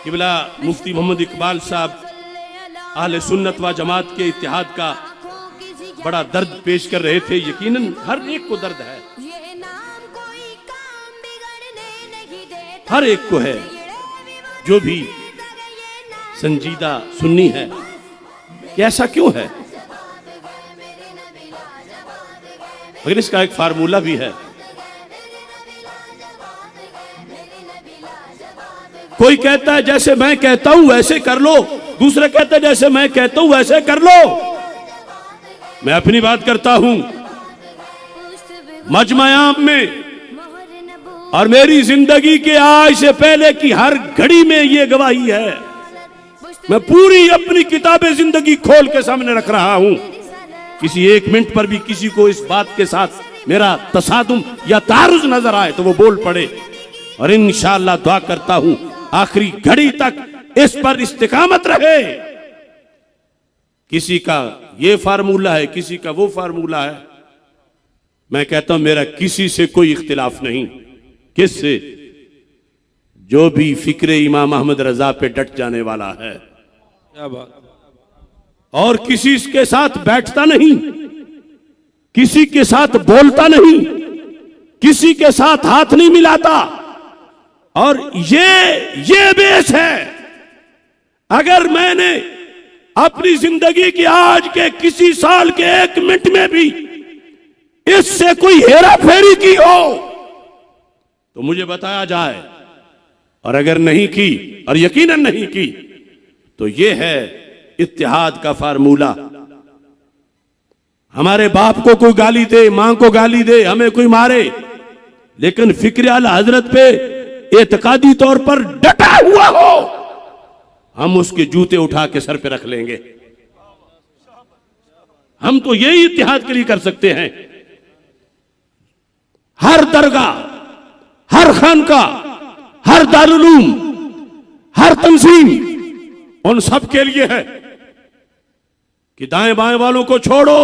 किबला मुफ्ती मोहम्मद इकबाल साहब अहले सुन्नत व जमात के इत्तेहाद का बड़ा दर्द पेश कर रहे थे। यकीनन हर एक को दर्द है, हर एक को है, जो भी संजीदा सुन्नी है कि ऐसा क्यों है। मगर इसका एक फार्मूला भी है। कोई कहता है जैसे मैं कहता हूं वैसे कर लो, दूसरा कहता है जैसे मैं कहता हूं वैसे कर लो। मैं अपनी बात करता हूं मजमा-ए-आम में, और मेरी जिंदगी के आज से पहले की हर घड़ी में यह गवाही है। मैं पूरी अपनी किताबें जिंदगी खोल के सामने रख रहा हूं। किसी एक मिनट पर भी किसी को इस बात के साथ मेरा तसादुम या तारुज नजर आए तो वो बोल पड़े, और इंशाअल्लाह दुआ करता हूं आखिरी घड़ी तक इस पर इस्तिकामत रहे। किसी का ये फार्मूला है, किसी का वो फार्मूला है। मैं कहता हूं मेरा किसी से कोई इख्तिलाफ नहीं। किससे? जो भी फिक्रे इमाम अहमद रजा पे डट जाने वाला है। क्या बात। और किसी के साथ बैठता नहीं, किसी के साथ बोलता नहीं, किसी के साथ हाथ नहीं मिलाता। और ये बेस है। अगर मैंने अपनी जिंदगी की आज के किसी साल के एक मिनट में भी इससे कोई हेरा फेरी की हो तो मुझे बताया जाए, और अगर नहीं की, और यकीनन नहीं की, तो यह है इत्तेहाद का फार्मूला। हमारे बाप को कोई गाली दे, मां को गाली दे, हमें कोई मारे, लेकिन फिक्र आला हजरत पे एतकादी तौर पर डटा हुआ हो, हम उसके जूते उठा के सर पे रख लेंगे। हम तो यही इत्तेहाद के लिए कर सकते हैं। हर दरगाह, हर खानका, हर दारुल उलूम, हर तंजीम उन सब के लिए है कि दाएं बाएं वालों को छोड़ो,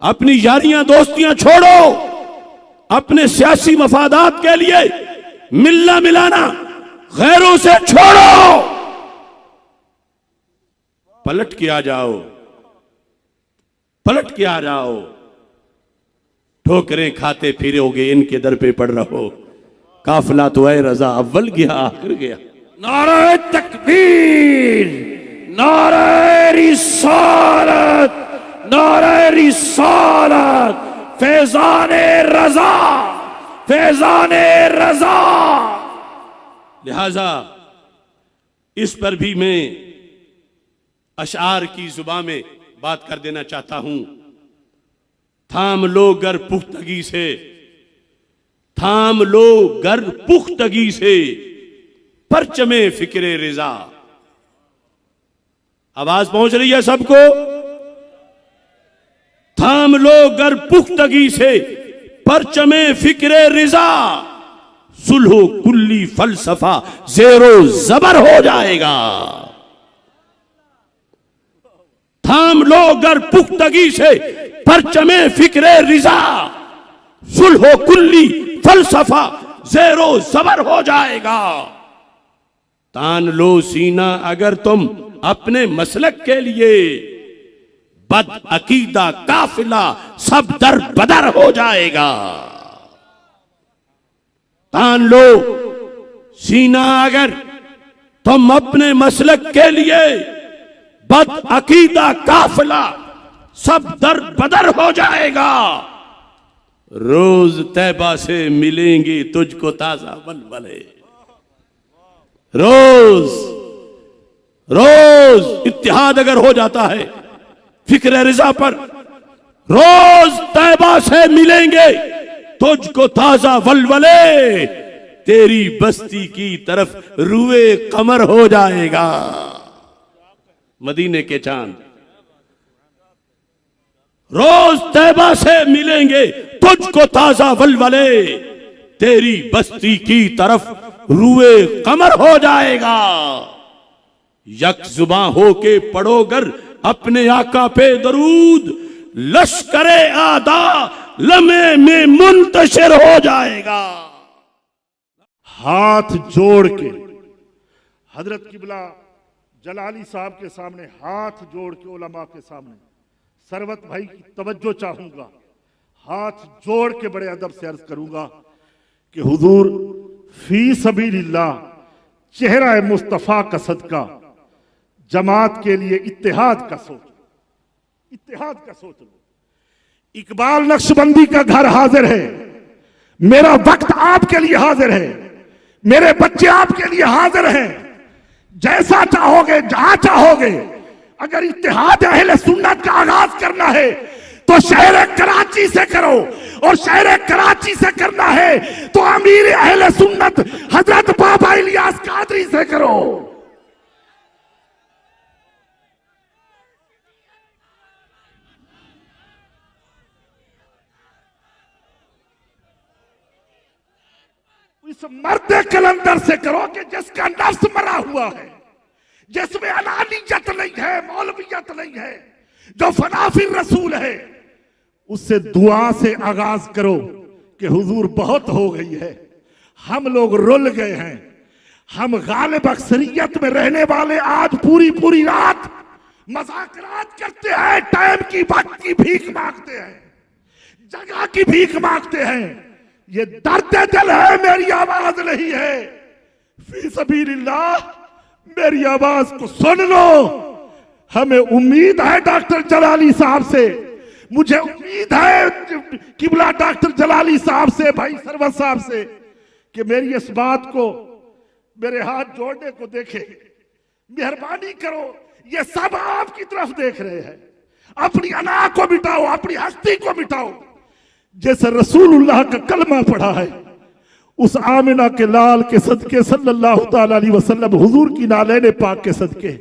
अपनी यारियां दोस्तियां छोड़ो, अपने सियासी मफादात के लिए मिलना मिलाना गैरों से छोड़ो, पलट के आ जाओ, पलट के आ जाओ। ठोकरें खाते फिरोगे इनके दर पे पड़ रहो, काफिला तो है रजा अव्वल गया आखिर गया। नारे तकबीर, नारे रिसालत, नारे रिसालत, फैजाने रजा, फैजाने रजा। लिहाजा इस पर भी मैं अशआर की जुबान में बात कर देना चाहता हूं। थाम लो गर पुख्तगी से, थाम लो गर पुख्तगी से, परचमे फिक्रे रिजा। आवाज पहुंच रही है सबको? थाम लो गर पुख्तगी से, परचमे फिक्रे रिजा, सुलहो कुल्ली फलसफा जेरो जबर हो जाएगा। थाम लो गर पुख्तगी से, परचमे फिक्रे रिजा, सुलहो कुल्ली फलसफा जेरो जबर हो जाएगा। तान लो सीना अगर तुम अपने मसलक के लिए, बद अकीदा काफिला सब दर बदर हो जाएगा। तान लो सीना अगर तुम अपने मसलक के लिए, बद अकीदा काफिला सब दर बदर हो जाएगा। रोज तैबा से मिलेंगे तुझको ताजा बलबले। रोज रोज इत्तेहाद अगर हो जाता है फिक्र रिजा पर, रोज तैबा से मिलेंगे तुझको ताजा वलवले, तेरी बस्ती की तरफ रुए कमर हो जाएगा। मदीने के चांद रोज तैबा से मिलेंगे तुझको ताजा वलवले, तेरी बस्ती की तरफ रुए कमर हो जाएगा। यक जुबां होके पढ़ोगर अपने आका पे दरूद, लश्करे आदा लम्हे में मुंतशिर हो जाएगा। हाथ जोड़ के हजरत किबला जलाली साहब के सामने हाथ जोड़ के उलमा के सामने सरवत भाई की तवज्जो चाहूंगा, हाथ जोड़ के बड़े अदब से अर्ज करूंगा कि हुजूर फी सबीलिल्लाह चेहरा मुस्तफ़ा का सदका जमात के लिए इत्तेहाद का सोच, इत्तेहाद का सोच लो। इकबाल नक्शबंदी का घर हाजिर है, मेरा वक्त आपके लिए हाजिर है, मेरे बच्चे आपके लिए हाजिर हैं। जैसा चाहोगे जहां चाहोगे, अगर इत्तेहाद अहले सुन्नत का आगाज करना है तो शहर कराची से करो, और शहर कराची से करना है तो अमीर अहले सुन्नत हजरत बाबा इलियास कादरी से करो। इस मर्द कलंदर से करो कि जिसका नफ्स मरा हुआ है, जिसमें अनानियत नहीं है, मौलवियत नहीं है, जो फनाफिर रसूल है, उससे दुआ से आगाज करो कि हुजूर बहुत हो गई है, हम लोग रुल गए हैं, हम गालिब अक्सरियत में रहने वाले आज पूरी पूरी रात मज़ाकरात करते हैं, टाइम की वक्त की भीख मांगते हैं, जगह की भीख मांगते हैं। ये दर्द दिल है, मेरी आवाज नहीं है। फी सबीलिल्लाह मेरी आवाज को सुन लो। हमें उम्मीद है डॉक्टर जलाली साहब से, मुझे उम्मीद है किबला डॉक्टर जलाली साहब से, भाई सरवत साहब से, कि मेरी इस बात को मेरे हाथ जोड़ने को देखे। मेहरबानी करो, ये सब आपकी तरफ देख रहे हैं। अपनी अना को मिटाओ, अपनी हस्ती को मिटाओ। जैसे रसूलुल्लाह का कलमा पढ़ा है, उस आमिना के लाल के सदके सल्लल्लाहु ताला अलैहि वसल्लम हुजूर की नालैन पाक के सदके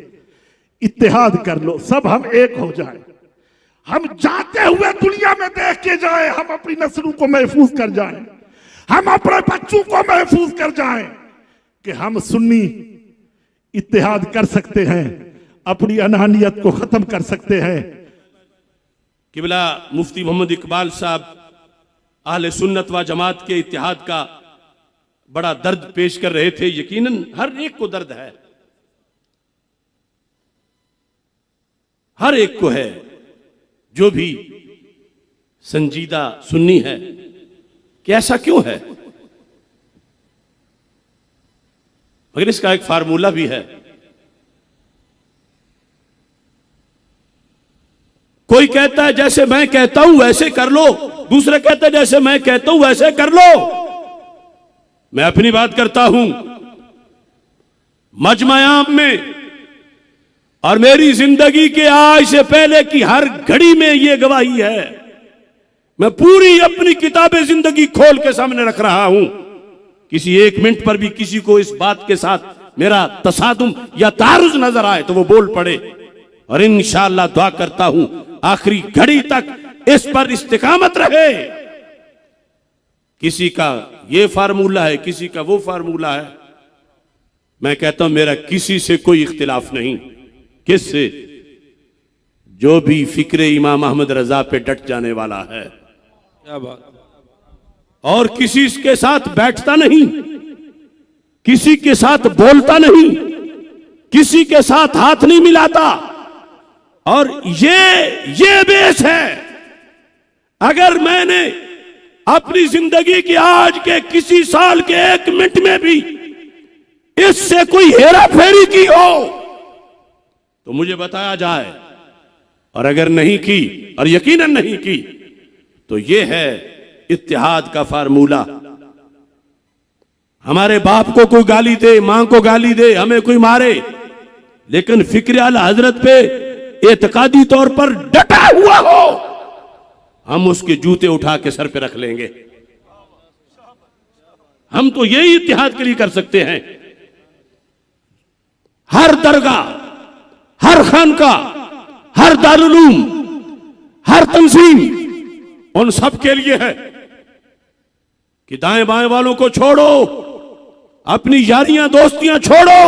इत्तेहाद कर लो, सब हम एक हो जाए, हम जाते हुए दुनिया में देख के जाए, हम अपनी नस्लों को महफूज कर जाएं, हम अपने बच्चों को महफूज कर जाएं कि हम सुन्नी इत्तेहाद कर सकते हैं, अपनी अनानियत को खत्म कर सकते हैं। किबला मुफ्ती मोहम्मद इकबाल साहब अहले सुन्नत व जमात के इत्तेहाद का बड़ा दर्द पेश कर रहे थे। यकीनन हर एक को दर्द है, हर एक को है, जो भी संजीदा सुन्नी है कि ऐसा क्यों है। मगर इसका एक फार्मूला भी है। कोई कहता है जैसे मैं कहता हूं वैसे कर लो, दूसरा कहता है जैसे मैं कहता हूं वैसे कर लो। मैं अपनी बात करता हूं मजमायाम में, और मेरी जिंदगी के आज से पहले की हर घड़ी में यह गवाही है। मैं पूरी अपनी किताबें जिंदगी खोल के सामने रख रहा हूं। किसी एक मिनट पर भी किसी को इस बात के साथ मेरा तसादुम या तारुज नजर आए तो वो बोल पड़े, और इंशाअल्लाह दुआ करता हूं आखिरी घड़ी तक इस पर इस्तिकामत रहे। किसी का ये फार्मूला है, किसी का वो फार्मूला है। मैं कहता हूं मेरा किसी से कोई इख्तिलाफ नहीं। किससे? जो भी फिक्रे इमाम अहमद रजा पे डट जाने वाला है। क्या बात। और किसी के साथ बैठता नहीं, किसी के साथ बोलता नहीं, किसी के साथ हाथ नहीं मिलाता। और ये बेस है। अगर मैंने अपनी जिंदगी की आज के किसी साल के एक मिनट में भी इससे कोई हेरा फेरी की हो तो मुझे बताया जाए, और अगर नहीं की, और यकीनन नहीं की, तो ये है इत्तेहाद का फार्मूला। हमारे बाप को कोई गाली दे, मां को गाली दे, हमें कोई मारे, लेकिन फिक्र आला हजरत पे एतकादी तौर पर डटा हुआ हो, हम उसके जूते उठा के सर पे रख लेंगे। हम तो यही इत्तेहाद के लिए कर सकते हैं। हर दरगाह, हर खानका, हर दारुल उलूम, हर तंजीम उन सब के लिए है कि दाएं बाएं वालों को छोड़ो, अपनी यारियां दोस्तियां छोड़ो,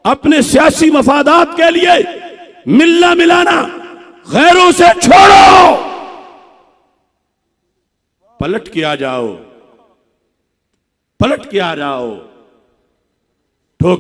अपने सियासी मफादात के लिए मिलना मिलाना गैरों से छोड़ो, पलट के आ जाओ, पलट के आ जाओ। ठोकर